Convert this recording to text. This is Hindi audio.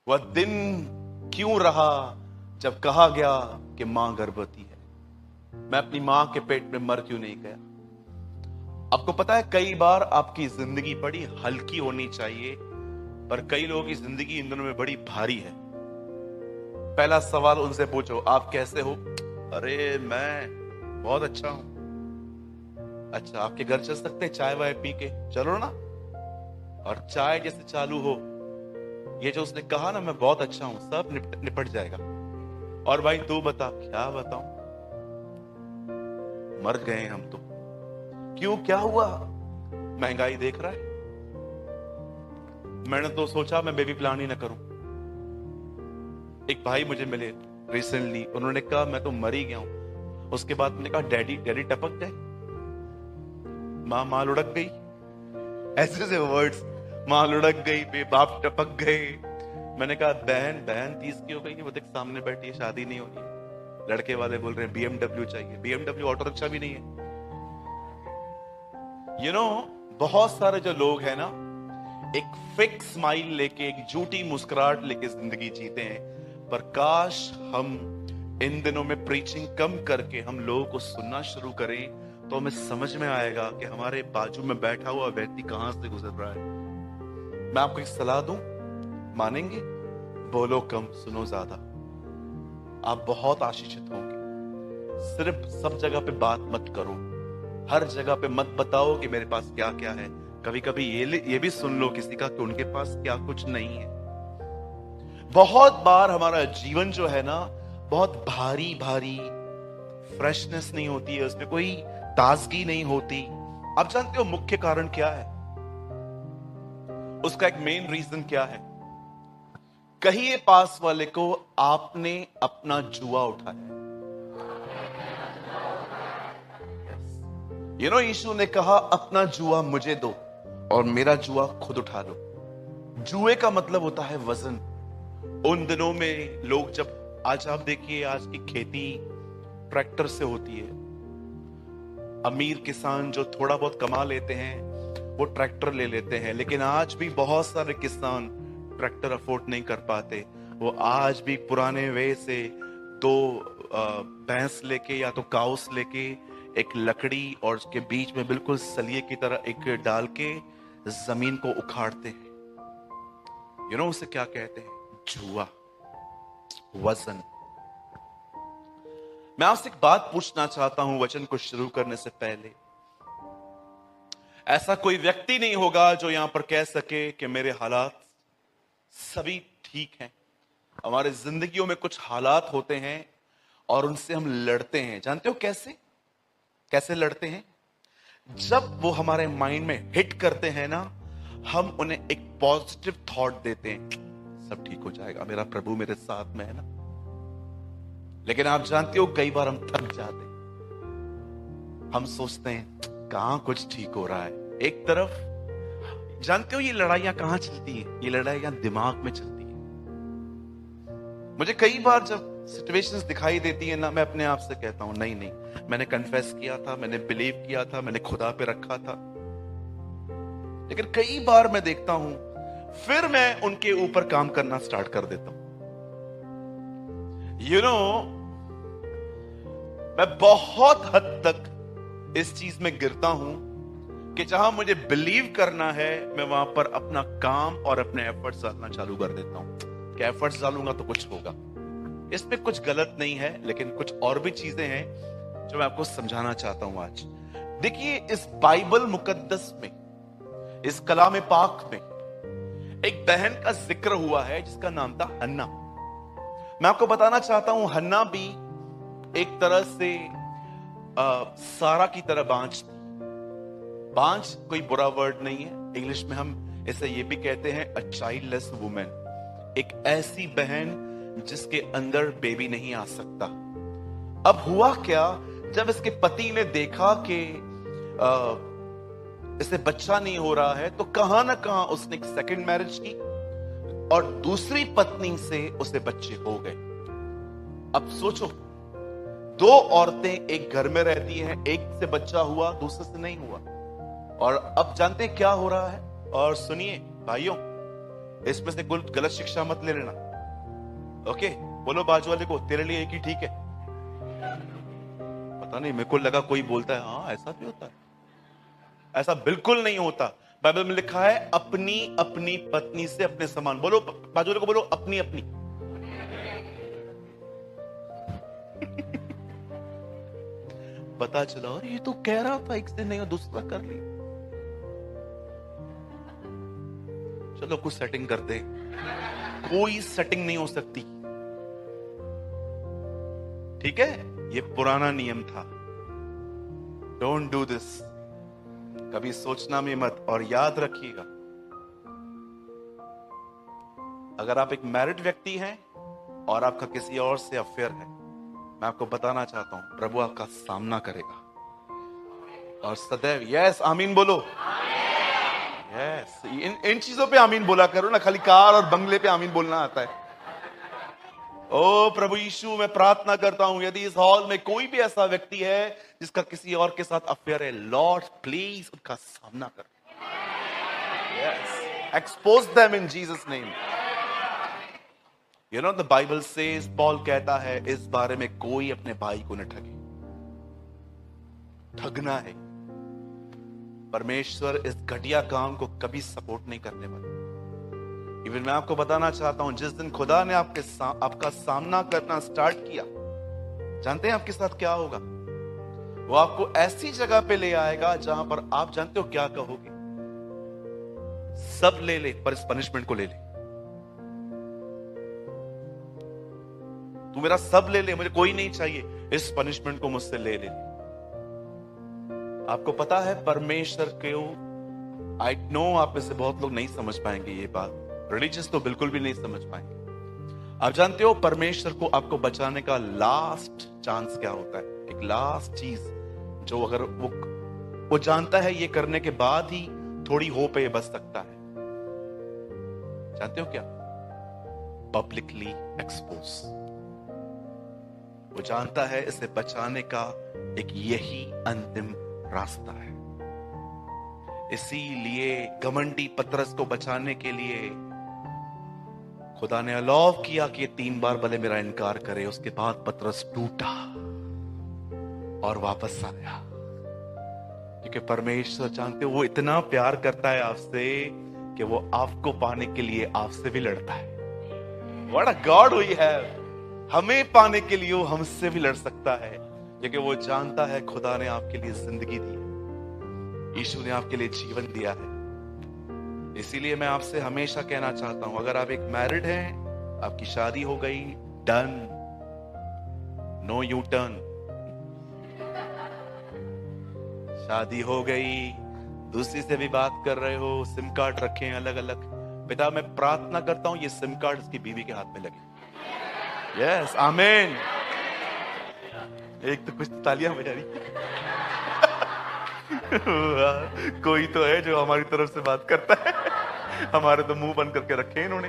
वह दिन क्यों रहा जब कहा गया कि मां गर्भवती है? मैं अपनी मां के पेट में मर क्यों नहीं गया? आपको पता है, कई बार आपकी जिंदगी बड़ी हल्की होनी चाहिए, पर कई लोगों की जिंदगी इन दिनों में बड़ी भारी है। पहला सवाल उनसे पूछो, आप कैसे हो? अरे मैं बहुत अच्छा हूं। अच्छा, आपके घर चल सकते हैं चाय वाय पी के? चलो ना। और चाय जैसे चालू हो, ये जो उसने कहा ना मैं बहुत अच्छा हूं, सब निपट जाएगा। और भाई तू बता, क्या बताऊं, मर गए हम तो। क्यों, क्या हुआ? महंगाई देख रहा है। मैंने तो सोचा मैं बेबी प्लान ही ना करूं। एक भाई मुझे मिले रिसेंटली, उन्होंने कहा मैं तो मर ही गया हूं। उसके बाद मैंने कहा डैडी, डैडी टपक गए, मां लुढ़क गई, ऐसे ऐसे वर्ड्स, मां लुढ़क गई, बाप टपक गए। मैंने कहा बहन 30 की हो गई है, वो देख सामने बैठी है, शादी नहीं होनी है। लड़के वाले बोल रहे हैं BMW चाहिए। BMW ऑटो रिक्शा भी नहीं है। बहुत सारे जो लोग हैं ना, एक फेक स्माइल लेके, एक झूठी मुस्कुराहट लेके जिंदगी जीते हैं। पर काश हम इन दिनों में प्रीचिंग कम करके हम लोगों को सुनना शुरू करें, तो हमें समझ में आएगा कि हमारे बाजू में बैठा हुआ व्यक्ति कहां से गुजर रहा है। मैं आपको एक सलाह दूं, मानेंगे? बोलो कम, सुनो ज्यादा। आप बहुत आशीषित होंगे। सिर्फ सब जगह पे बात मत करो, हर जगह पे मत बताओ कि मेरे पास क्या क्या है। कभी कभी ये भी सुन लो किसी का कि उनके पास क्या कुछ नहीं है। बहुत बार हमारा जीवन जो है ना, बहुत भारी भारी, फ्रेशनेस नहीं होती है, उसमें कोई ताजगी नहीं होती। आप जानते हो मुख्य कारण क्या है? उसका एक मेन रीजन क्या है? कहिए पास वाले को, आपने अपना जुआ उठाया। यीशु ने कहा अपना जुआ मुझे दो और मेरा जुआ खुद उठा लो। जुए का मतलब होता है वजन। उन दिनों में लोग, जब आज आप देखिए, आज की खेती ट्रैक्टर से होती है। अमीर किसान जो थोड़ा बहुत कमा लेते हैं वो ट्रैक्टर ले लेते हैं, लेकिन आज भी बहुत सारे किसान ट्रैक्टर अफोर्ड नहीं कर पाते। वो आज भी पुराने वे से दो भैंस लेके या तो काउस लेके एक लकड़ी और उसके बीच में बिल्कुल सलिए की तरह एक डाल के जमीन को उखाड़ते हैं। उसे क्या कहते हैं? जुआ, वजन। मैं आपसे एक बात पूछना चाहता हूं वचन को शुरू करने से पहले। ऐसा कोई व्यक्ति नहीं होगा जो यहां पर कह सके कि मेरे हालात सभी ठीक हैं। हमारे जिंदगियों में कुछ हालात होते हैं और उनसे हम लड़ते हैं। जानते हो कैसे कैसे लड़ते हैं? जब वो हमारे माइंड में हिट करते हैं ना, हम उन्हें एक पॉजिटिव थॉट देते हैं, सब ठीक हो जाएगा, मेरा प्रभु मेरे साथ में है ना। लेकिन आप जानते हो कई बार हम थक जाते हैं। हम सोचते हैं कहां कुछ ठीक हो रहा है। एक तरफ जानते हो ये लड़ाइयां कहां चलती है? ये लड़ाइयां दिमाग में चलती है। मुझे कई बार जब सिचुएशंस दिखाई देती है ना, मैं अपने आप से कहता हूं नहीं, मैंने कन्फेस किया था, मैंने बिलीव किया था, मैंने खुदा पे रखा था। लेकिन कई बार मैं देखता हूं, फिर मैं उनके ऊपर काम करना स्टार्ट कर देता हूं। मैं बहुत हद तक इस चीज में गिरता हूं कि जहां मुझे बिलीव करना है, मैं वहां पर अपना काम और अपने एफर्ट्स डालना चालू कर देता हूं कि एफर्ट्स डालूंगा तो कुछ होगा। इसमें कुछ गलत नहीं है, लेकिन कुछ और भी चीजें हैं जो मैं आपको समझाना चाहता हूं आज। देखिए, इस बाइबल मुकद्दस में, इस कलाम पाक में एक बहन का जिक्र हुआ है जिसका नाम था हन्ना। मैं आपको बताना चाहता हूं, हन्ना भी एक तरह से सारा की तरह बांझ थी। बांझ कोई बुरा वर्ड नहीं है, इंग्लिश में हम इसे ये भी कहते हैं अ चाइल्डलेस वुमेन, एक ऐसी बहन जिसके अंदर बेबी नहीं आ सकता। अब हुआ क्या, जब इसके पति ने देखा कि इसे बच्चा नहीं हो रहा है, तो कहां ना कहां उसने एक सेकंड मैरिज की और दूसरी पत्नी से उसे बच्चे हो गए। अब सोचो, दो औरतें एक घर में रहती हैं, एक से बच्चा हुआ, दूसरे से नहीं हुआ। और अब जानते क्या हो रहा है? और सुनिए भाइयों, इसमें से कुछ गलत शिक्षा मत ले लेना। ओके, बोलो बाजू वाले को, तेरे लिए एक ही ठीक है। पता नहीं, मेरे को लगा कोई बोलता है हाँ ऐसा भी होता है। ऐसा बिल्कुल नहीं होता। बाइबल में लिखा है अपनी अपनी पत्नी से अपने समान। बोलो बाजू वाले को, बोलो अपनी अपनी। पता चला और ये तो कह रहा था एक से नहीं और दूसरा कर ली। चलो कुछ सेटिंग करते। कोई सेटिंग नहीं हो सकती, ठीक है? ये पुराना नियम था। Don't do this. कभी सोचना भी मत। और याद रखिएगा, अगर आप एक मैरिड व्यक्ति हैं और आपका किसी और से अफेयर है, मैं आपको बताना चाहता हूं प्रभु आपका सामना करेगा। और सदैव यस आमीन बोलो। यस, इन चीजों पे आमीन बोला करो ना, खाली कार और बंगले पे आमीन बोलना आता है। ओ प्रभु यीशु, मैं प्रार्थना करता हूं यदि इस हॉल में कोई भी ऐसा व्यक्ति है जिसका किसी और के साथ अफेयर है, लॉर्ड प्लीज उनका सामना कर। Yes, expose them in Jesus name. You know the Bible says, Paul कहता है इस बारे में कोई अपने भाई को न ठगे। ठगना है, परमेश्वर इस घटिया काम को कभी सपोर्ट नहीं करने वाला। इवन मैं आपको बताना चाहता हूं, जिस दिन खुदा ने आपका सामना करना स्टार्ट किया, जानते हैं आपके साथ क्या होगा? वो आपको ऐसी जगह पे ले आएगा जहां पर आप जानते हो क्या कहोगे? सब ले ले पर इस पनिशमेंट को ले ले। तू मेरा सब ले ले, मुझे कोई नहीं चाहिए, इस पनिशमेंट को मुझसे ले ले। आपको पता है परमेश्वर को, आई नो आप में से बहुत लोग नहीं समझ पाएंगे ये बात, रिलीजियस तो बिल्कुल भी नहीं समझ पाएंगे। आप जानते हो परमेश्वर को आपको बचाने का लास्ट चांस क्या होता है? एक लास्ट चीज जो अगर वो जानता है ये करने के बाद ही थोड़ी होप है ये बच सकता है। जानते हो क्या? Publicly expose. वो जानता है इसे बचाने का एक यही अंतिम रास्ता है। इसीलिए घमंडी पतरस को बचाने के लिए खुदा ने अलाउ किया कि 3 बार भले मेरा इनकार करे। उसके बाद पतरस टूटा और वापस आया, क्योंकि परमेश्वर जानते हो वो इतना प्यार करता है आपसे कि वो आपको पाने के लिए आपसे भी लड़ता है। What a God we have! हमें पाने के लिए वो हमसे भी लड़ सकता है, क्योंकि वो जानता है खुदा ने आपके लिए जिंदगी दी है, यीशु ने आपके लिए जीवन दिया है। इसीलिए मैं आपसे हमेशा कहना चाहता हूं, अगर आप एक मैरिड हैं, आपकी शादी हो गई, डन, नो यू टर्न। शादी हो गई, दूसरी से भी बात कर रहे हो, सिम कार्ड रखे हैं अलग अलग, पिता मैं प्रार्थना करता हूं ये सिम कार्ड उसकी बीवी के हाथ में लगे। यस आमीन। एक तो कुछ तालियां बजा रही। कोई तो है जो हमारी तरफ से बात करता है। हमारे तो मुंह बंद करके रखे हैं इन्होंने।